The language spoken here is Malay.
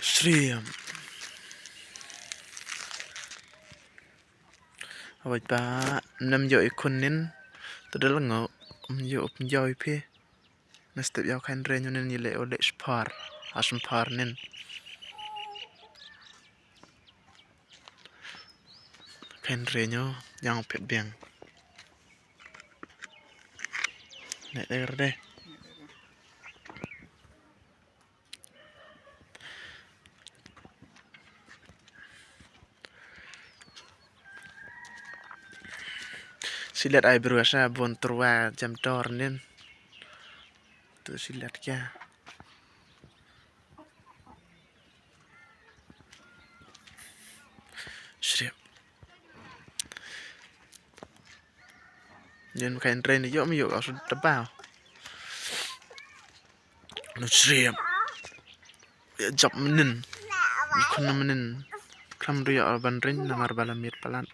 Stream. Awak pa nam yo ikunin tadal ngo yo yo pi nastep yaw kan renyo nen yile ole spar asum par nen kan renyo yang pet biang nek de silat ai beruasa bon terwa jam tor nen tu silat kya Stream. Yen kan ren yo mi yo asum tebao no stream ya job menen ikun menen kam ria ban ren namar balamir palan